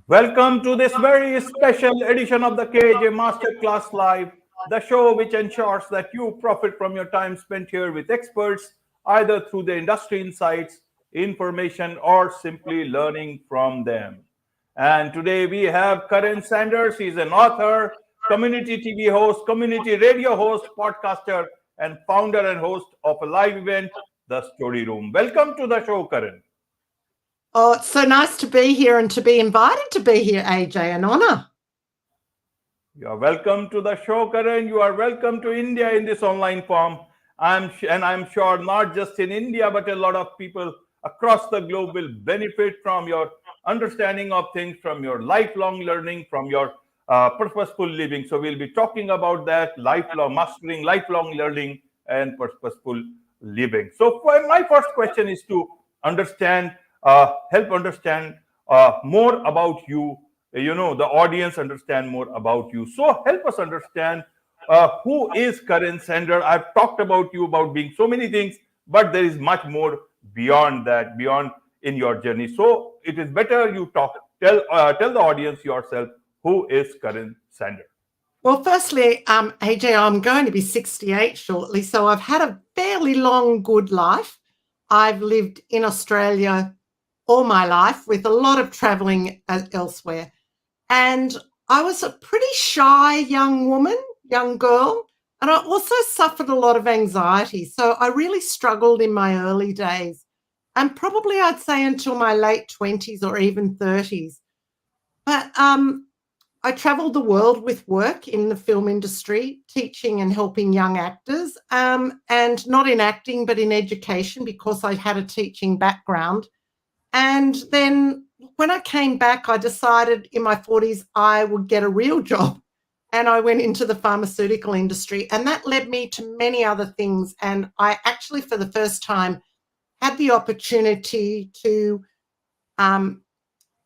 Welcome to this very special edition of the KAJ Masterclass Live, the show which ensures that you profit from your time spent here with experts, either through the industry insights, information, or simply learning from them. And today we have Karan Sanders. He's an author, community TV host, community radio host, podcaster, and founder and host of a live event, The Story Room. Welcome to the show, Karan. Oh, it's so nice to be here and to be invited to be here, AJ. An honor. You are welcome to the show, Karan. You are welcome to India in this online form. I'm sure not just in India, but a lot of people across the globe will benefit from your understanding of things, from your lifelong learning, from your purposeful living. So we'll be talking about that lifelong mastering, lifelong learning, and purposeful living. So my first question is to help understand more about you, the audience understand more about you. So help us understand who is Karan Sender. I've talked about you about being so many things, but there is much more beyond that, beyond in your journey. So it is better you tell the audience yourself, who is Karan Sender. Well, firstly, AJ, I'm going to be 68 shortly, so I've had a fairly long, good life. I've lived in Australia all my life with a lot of traveling elsewhere. And I was a pretty shy young woman, young girl, and I also suffered a lot of anxiety. So I really struggled in my early days, and probably I'd say until my late 20s or even 30s. But I traveled the world with work in the film industry, teaching and helping young actors, and not in acting, but in education because I had a teaching background. And then when I came back, I decided in my 40s I would get a real job. And I went into the pharmaceutical industry, and that led me to many other things. And I actually, for the first time, had the opportunity to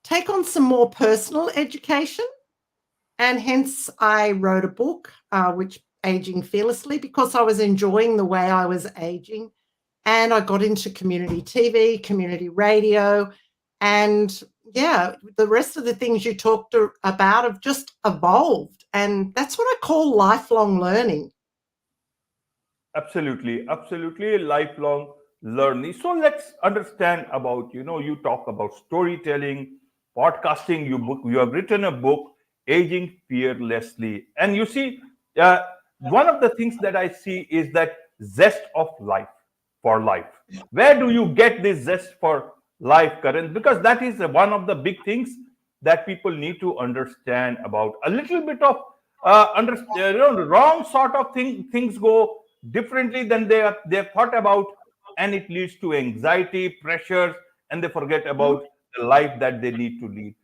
take on some more personal education. And hence I wrote a book, which Aging Fearlessly, because I was enjoying the way I was aging. And I got into community TV, community radio, and yeah, the rest of the things you talked about have just evolved. And that's what I call lifelong learning. Absolutely lifelong learning. So let's understand about, you talk about storytelling, podcasting. You have written a book, Aging Fearlessly. And you see, uh, one of the things that I see is that zest of life for life. Where do you get this zest for life, Karan? Because that is one of the big things that people need to understand about. A little bit of wrong sort of things go differently than they've thought about, and it leads to anxiety, pressures, and they forget about the life that they need to lead.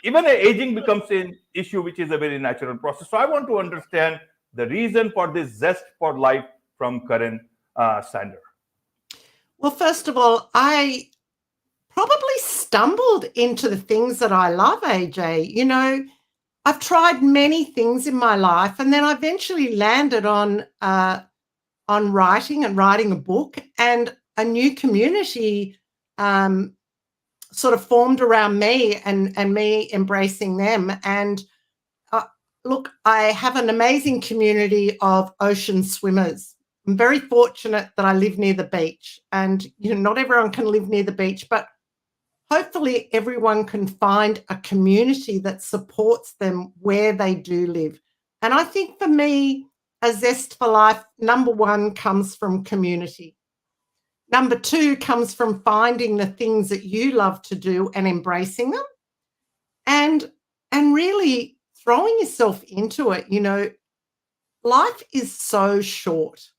Even aging becomes an issue, which is a very natural process. So I want to understand the reason for this zest for life from Karan Sander. Well, first of all, I probably stumbled into the things that I love, AJ. I've tried many things in my life, and then I eventually landed on writing and writing a book, and a new community sort of formed around me and me embracing them. And look, I have an amazing community of ocean swimmers. I'm very fortunate that I live near the beach, and not everyone can live near the beach, but hopefully everyone can find a community that supports them where they do live. And I think for me, a zest for life, number one, comes from community. Number two comes from finding the things that you love to do and embracing them, and really throwing yourself into it. Life is so short.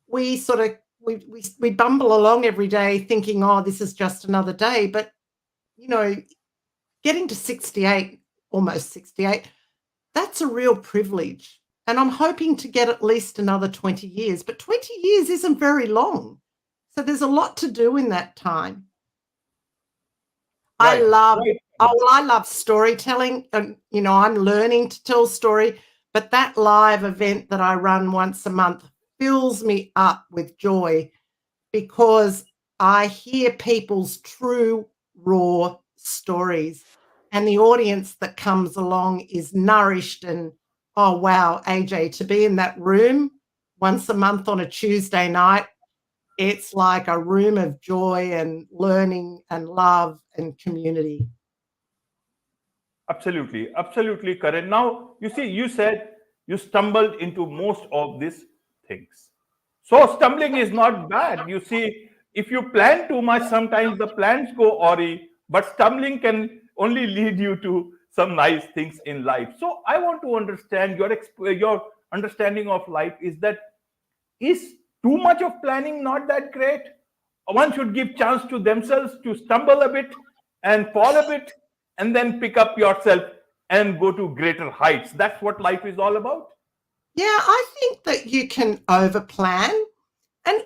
We sort of we bumble along every day thinking, oh, this is just another day. But, getting to 68, almost 68, that's a real privilege. And I'm hoping to get at least another 20 years. But 20 years isn't very long. So there's a lot to do in that time. Right. I love storytelling. And, I'm learning to tell story. But that live event that I run once a month fills me up with joy because I hear people's true, raw stories. and the audience that comes along is nourished and, oh, wow, AJ, to be in that room once a month on a Tuesday night, it's like a room of joy and learning and love and community. Absolutely, absolutely correct. Now, you see, you said you stumbled into most of these things. So, stumbling is not bad. You see, if you plan too much, sometimes the plans go awry, but stumbling can only lead you to some nice things in life. So, I want to understand your understanding of life is that is too much of planning not that great? One should give chance to themselves to stumble a bit and fall a bit and then pick up yourself and go to greater heights. That's what life is all about. Yeah, I think that you can overplan and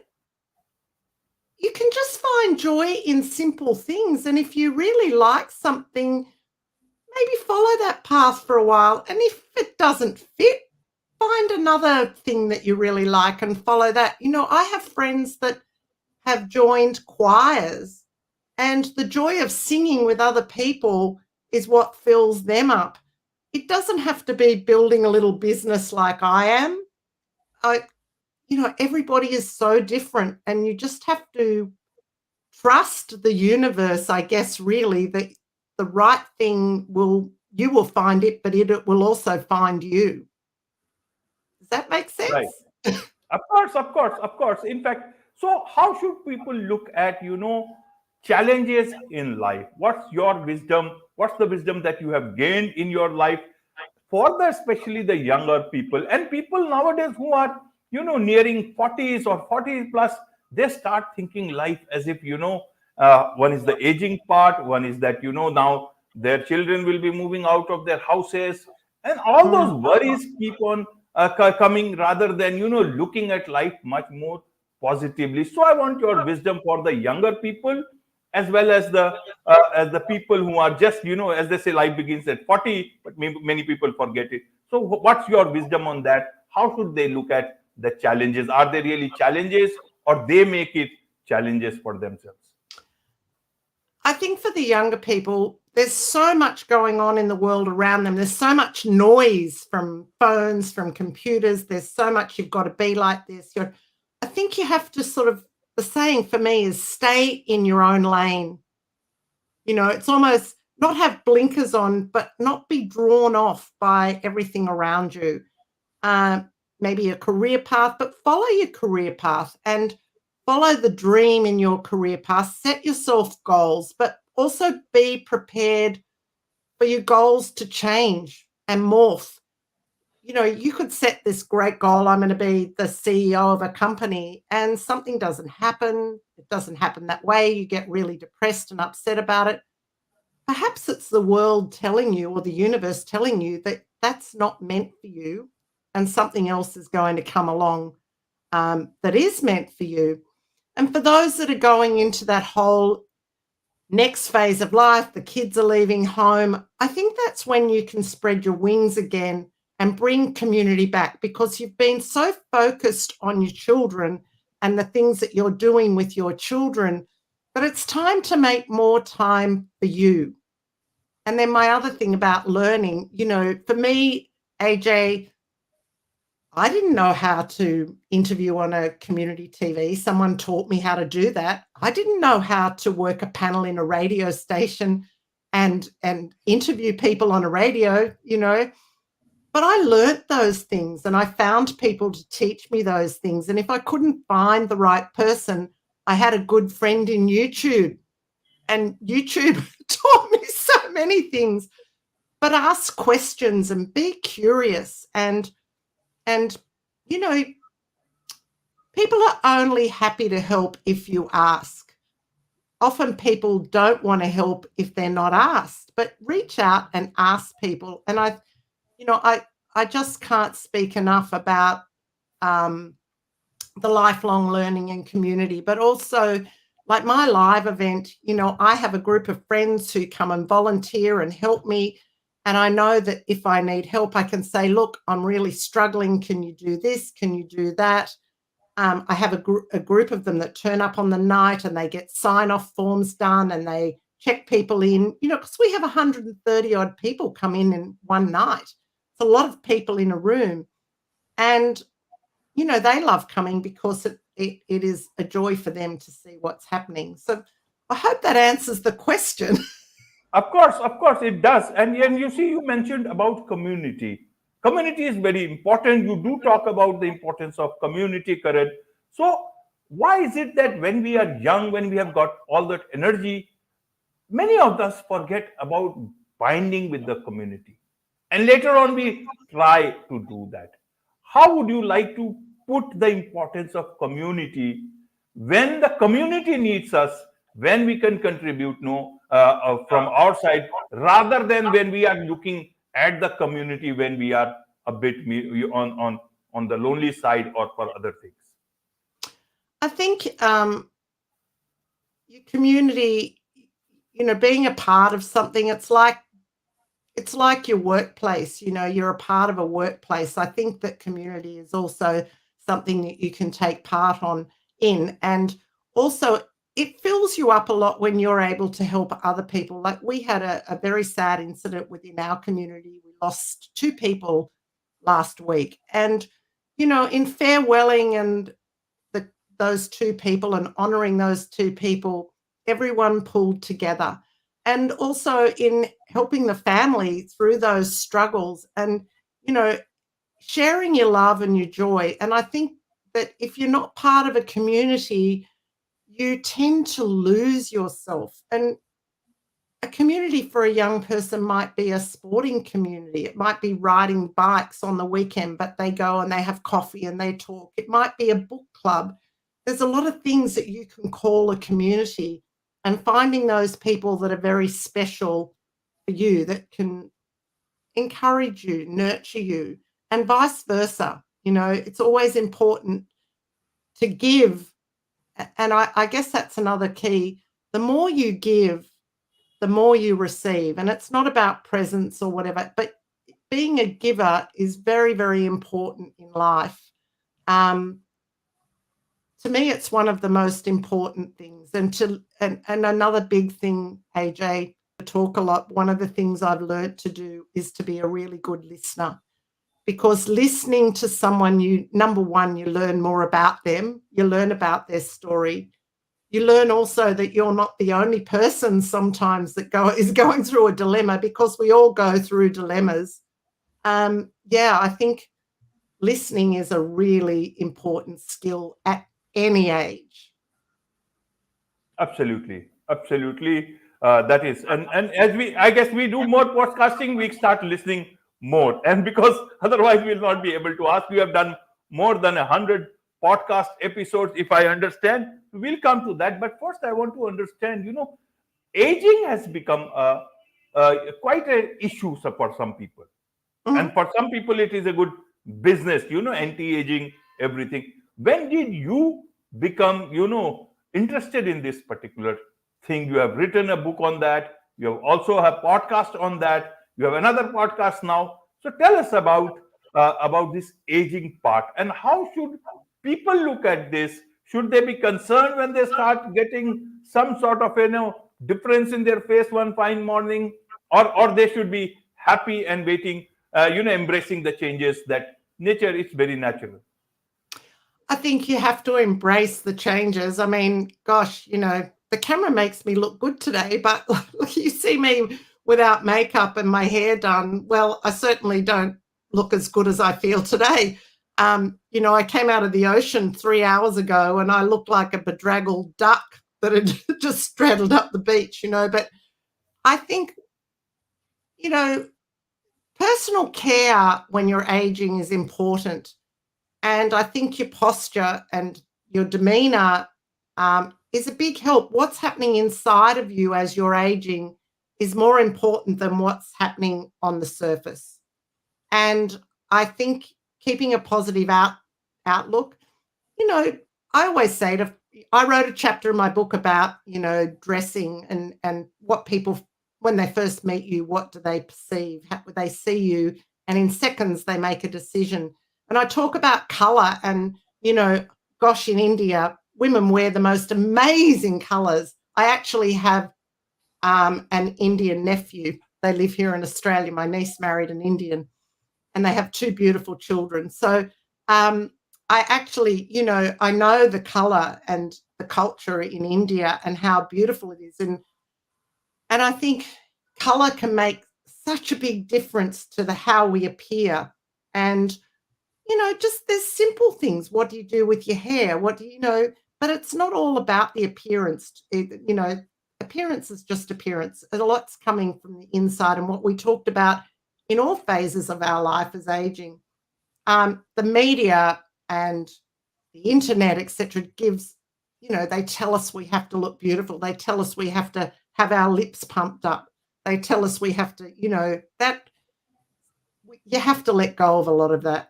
you can just find joy in simple things. And if you really like something, maybe follow that path for a while. And if it doesn't fit, find another thing that you really like and follow that. I have friends that have joined choirs, and the joy of singing with other people is what fills them up. It doesn't have to be building a little business like I am. Everybody is so different, and you just have to trust the universe, I guess, really, that the right thing you will find it, but it will also find you. Does that make Right. sense? Of course, of course, of course. In fact, so how should people look at, challenges in life? What's your wisdom? What's the wisdom that you have gained in your life for especially the younger people and people nowadays who are, nearing 40s or 40 plus, they start thinking life as if, one is the aging part, one is that, now their children will be moving out of their houses and all those Mm. worries keep on coming rather than looking at life much more positively. So I want your wisdom for the younger people as well as the people who are just as they say life begins at 40 but many people forget it. So what's your wisdom on that? How should they look at the challenges? Are they really challenges or they make it challenges for themselves? I think for the younger people, there's so much going on in the world around them. There's so much noise from phones, from computers. There's so much you've got to be like this. I think you have to the saying for me is stay in your own lane. It's almost not have blinkers on, but not be drawn off by everything around you. Maybe a career path, but follow your career path and follow the dream in your career path. Set yourself goals, but also be prepared for your goals to change and morph. You could set this great goal. I'm going to be the CEO of a company, and something doesn't happen. It doesn't happen that way. You get really depressed and upset about it. Perhaps it's the world telling you or the universe telling you that that's not meant for you and something else is going to come along that is meant for you. And for those that are going into that whole next phase of life, the kids are leaving home, I think that's when you can spread your wings again and bring community back, because you've been so focused on your children and the things that you're doing with your children that it's time to make more time for you. And then my other thing about learning, for me, AJ, I didn't know how to interview on a community TV. Someone taught me how to do that. I didn't know how to work a panel in a radio station and interview people on a radio, But I learnt those things and I found people to teach me those things. And if I couldn't find the right person, I had a good friend in YouTube. And YouTube taught me so many things. But ask questions and be curious and people are only happy to help if you ask. Often people don't want to help if they're not asked, but reach out and ask people. And I just can't speak enough about the lifelong learning and community, but also like my live event, I have a group of friends who come and volunteer and help me. And I know that if I need help, I can say, look, I'm really struggling. Can you do this? Can you do that? I have a group of them that turn up on the night and they get sign-off forms done and they check people in, because we have 130 odd people come in one night. It's a lot of people in a room. And, they love coming because it is a joy for them to see what's happening. So I hope that answers the question. Of course, it does. And you see, you mentioned about community. Community is very important. You do talk about the importance of community, Karan. So, why is it that when we are young, when we have got all that energy, many of us forget about binding with the community? And later on, we try to do that. How would you like to put the importance of community when the community needs us, when we can contribute from our side, rather than when we are looking at the community when we are a bit on the lonely side or for other things? I think your community, being a part of something, it's like your workplace. You're a part of a workplace. I think that community is also something that you can take part in, and also it fills you up a lot when you're able to help other people. Like, we had a very sad incident within our community. We lost 2 people last week, and in farewelling and those 2 people and honoring those 2 people, everyone pulled together. And also in helping the family through those struggles and, sharing your love and your joy. And I think that if you're not part of a community, you tend to lose yourself. And a community for a young person might be a sporting community. It might be riding bikes on the weekend, but they go and they have coffee and they talk. It might be a book club. There's a lot of things that you can call a community, and finding those people that are very special for you, that can encourage you, nurture you, and vice versa. It's always important to give. And I guess that's another key. The more you give, the more you receive. And it's not about presents or whatever, but being a giver is very, very important in life. To me, it's one of the most important things. And another big thing, AJ, I talk a lot. One of the things I've learned to do is to be a really good listener, because listening to someone, number one, you learn more about them. You learn about their story. You learn also that you're not the only person sometimes that is going through a dilemma, because we all go through dilemmas. I think listening is a really important skill at any age. Absolutely. That is, and as I guess we do more podcasting, we start listening more, and because otherwise we'll not be able to ask. You have done more than 100 podcast episodes, if I understand. We'll come to that, but first I want to understand. Aging has become quite an issue for some people, and for some people it is a good business. Anti-aging, everything. When did you become interested in this particular thing? You have written a book on that. You have also have podcast on that. You have another podcast now. So tell us about this aging part, and how should people look at this? Should they be concerned when they start getting some sort of difference in their face one fine morning, or they should be happy and waiting, embracing the changes that nature is very natural? I think you have to embrace the changes. I mean, gosh, the camera makes me look good today, but you see me without makeup and my hair done. Well, I certainly don't look as good as I feel today. I came out of the ocean 3 hours ago and I looked like a bedraggled duck that had just straddled up the beach, But I think, personal care when you're aging is important. And I think your posture and your demeanor is a big help. What's happening inside of you as you're aging is more important than what's happening on the surface. And I think keeping a positive outlook, I always say I wrote a chapter in my book about, dressing and what people, when they first meet you, what do they perceive? How would they see you? And in seconds, they make a decision. And I talk about color and, in India, women wear the most amazing colors. I actually have an Indian nephew. They live here in Australia. My niece married an Indian, and they have 2 beautiful children. So I actually, I know the color and the culture in India and how beautiful it is. And I think color can make such a big difference to how we appear. And, just there's simple things. What do you do with your hair? What do you know? But it's not all about the appearance. Appearance is just appearance. A lot's coming from the inside, and what we talked about in all phases of our life as aging. The media and the internet, etc., gives, they tell us we have to look beautiful. They tell us we have to have our lips pumped up. They tell us we have to, that you have to let go of a lot of that.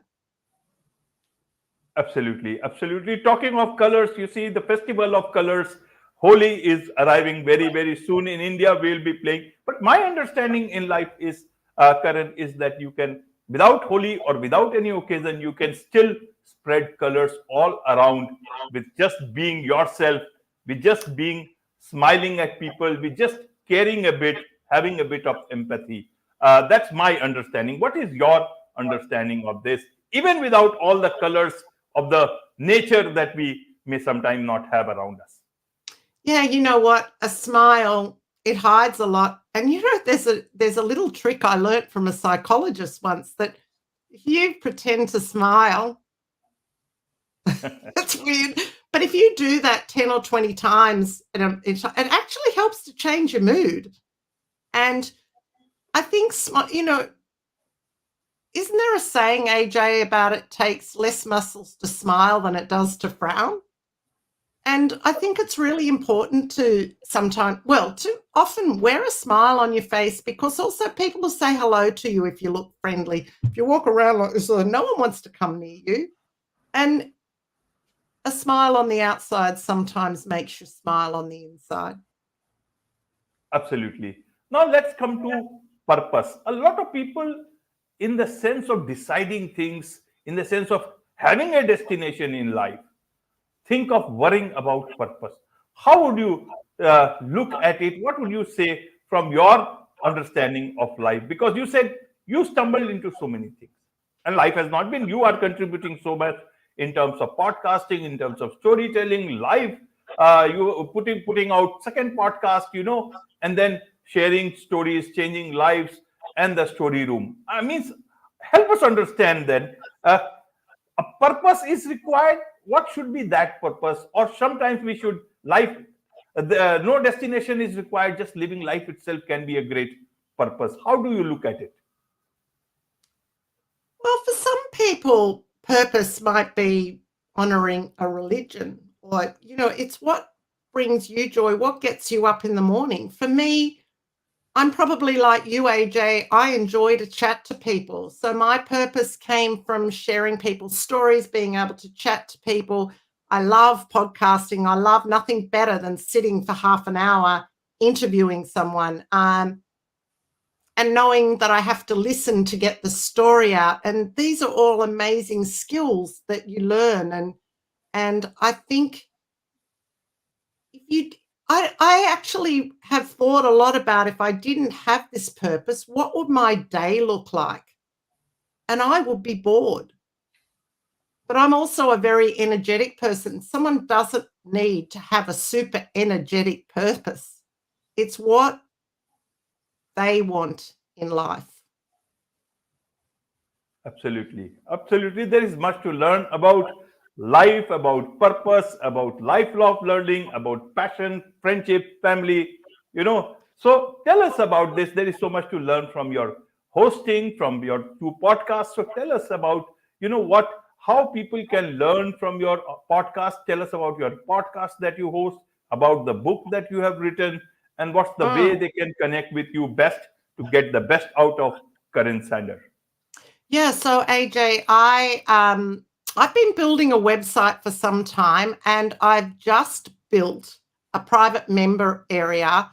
Absolutely, absolutely. Talking of colors, you see the festival of colors, Holi is arriving very, very soon. In India, we'll be playing. But my understanding in life is, Karan, is that you can, without Holi or without any occasion, you can still spread colors all around with just being yourself, with just being smiling at people, with just caring a bit, having a bit of empathy. That's my understanding. What is your understanding of this? Even without all the colors of the nature that we may sometimes not have around us. Yeah, you know what? A smile, it hides a lot. And there's a little trick I learned from a psychologist once, that if you pretend to smile, that's weird. But if you do that 10 or 20 times, it actually helps to change your mood. And I think, isn't there a saying, AJ, about it takes less muscles to smile than it does to frown? And I think it's really important to often wear a smile on your face, because also people will say hello to you if you look friendly. If you walk around like this, no one wants to come near you. And a smile on the outside sometimes makes you smile on the inside. Absolutely. Now let's come to purpose. A lot of people, in the sense of deciding things, in the sense of having a destination in life, think of worrying about purpose. How would you look at it? What would you say from your understanding of life? Because you said you stumbled into so many things, and life has not been, you are contributing so much in terms of podcasting, in terms of storytelling, live, you putting out second podcast, and then sharing stories, changing lives, and the story room. I mean, help us understand then, a purpose is required. What should be that purpose? Or sometimes we should life, no destination is required, just living life itself can be a great purpose. How do you look at it? Well, for some people, purpose might be honoring a religion, or, it's what brings you joy, what gets you up in the morning. For me, I'm probably like you, AJ. I enjoy to chat to people. So my purpose came from sharing people's stories, being able to chat to people. I love podcasting. I love nothing better than sitting for half an hour interviewing someone, and knowing that I have to listen to get the story out. And these are all amazing skills that you learn. And I think I actually have thought a lot about, if I didn't have this purpose, what would my day look like? And I would be bored. But I'm also a very energetic person. Someone doesn't need to have a super energetic purpose. It's what they want in life. Absolutely. Absolutely. There is much to learn about life, about purpose, about lifelong learning, about passion, friendship, family, So tell us about this. There is so much to learn from your hosting, from your 2 podcasts. So tell us about, how people can learn from your podcast. Tell us about your podcast that you host, about the book that you have written, and what's the way they can connect with you best to get the best out of Karan Sander. Yeah, so AJ, I've been building a website for some time, and I've just built a private member area.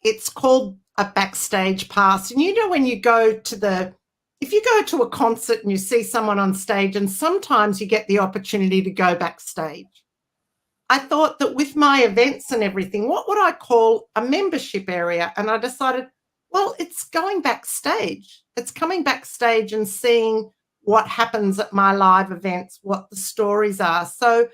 It's called a backstage pass. And when you go if you go to a concert and you see someone on stage, and sometimes you get the opportunity to go backstage. I thought that with my events and everything, what would I call a membership area? And I decided, well, it's going backstage. It's coming backstage and seeing what happens at my live events, what the stories are. So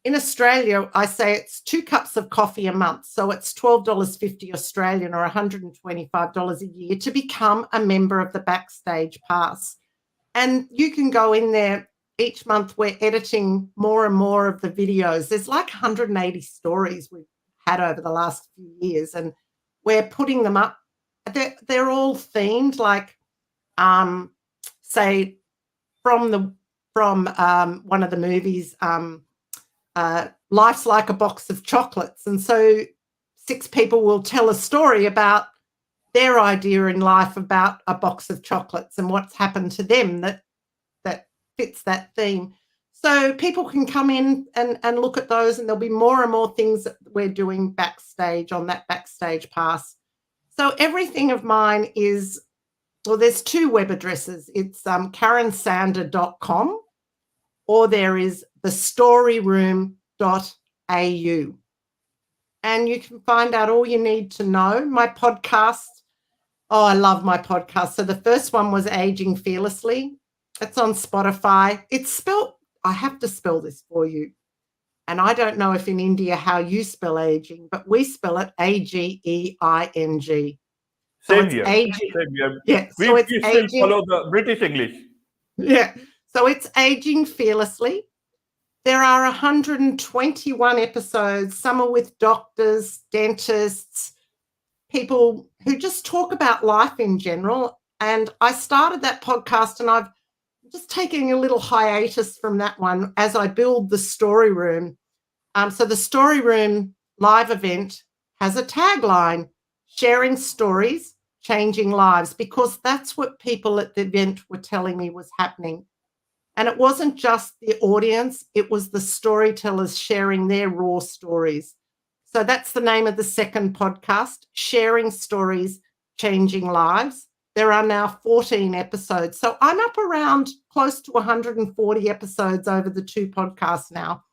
in Australia, I say it's 2 cups of coffee a month. So it's $12.50 Australian or $125 a year to become a member of the Backstage Pass. And you can go in there each month. We're editing more and more of the videos. There's like 180 stories we've had over the last few years, and we're putting them up. They're all themed, like say from one of the movies, Life's Like a Box of Chocolates. And so 6 people will tell a story about their idea in life about a box of chocolates and what's happened to them that fits that theme. So people can come in and look at those, and there'll be more and more things that we're doing backstage on that Backstage Pass. So everything of mine is, well, there's 2 web addresses. It's karensander.com, or there is thestoryroom.au. And you can find out all you need to know. My podcast, oh, I love my podcast. So the first one was Aging Fearlessly. It's on Spotify. It's spelled, I have to spell this for you. And I don't know if in India how you spell aging, but we spell it AGEING. So Same it's here. aging. Same here. Yeah. We, So it's we still aging. follow the British English. Yeah. So it's Aging Fearlessly. There are 121 episodes. Some are with doctors, dentists, people who just talk about life in general. And I started that podcast, and I've just taken a little hiatus from that one as I build the Story Room. So the Story Room live event has a tagline: sharing stories, changing lives, because that's what people at the event were telling me was happening. And it wasn't just the audience, it was the storytellers sharing their raw stories. So that's the name of the second podcast, Sharing Stories, Changing Lives. There are now 14 episodes. So I'm up around close to 140 episodes over the 2 podcasts now.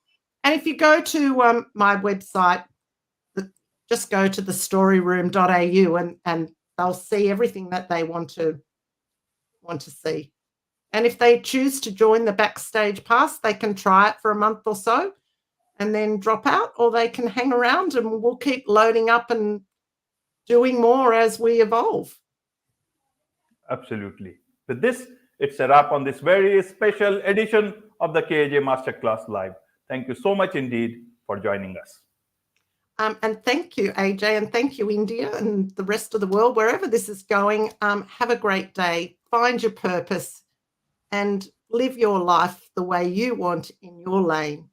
And if you go to my website, just go to thestoryroom.au, and they'll see everything that they want to see. And if they choose to join the Backstage Pass, they can try it for a month or so and then drop out, or they can hang around, and we'll keep loading up and doing more as we evolve. Absolutely. With this, it's a wrap on this very special edition of the KAJ Masterclass Live. Thank you so much indeed for joining us. And thank you, AJ, and thank you, India, and the rest of the world, wherever this is going. Have a great day. Find your purpose and live your life the way you want in your lane.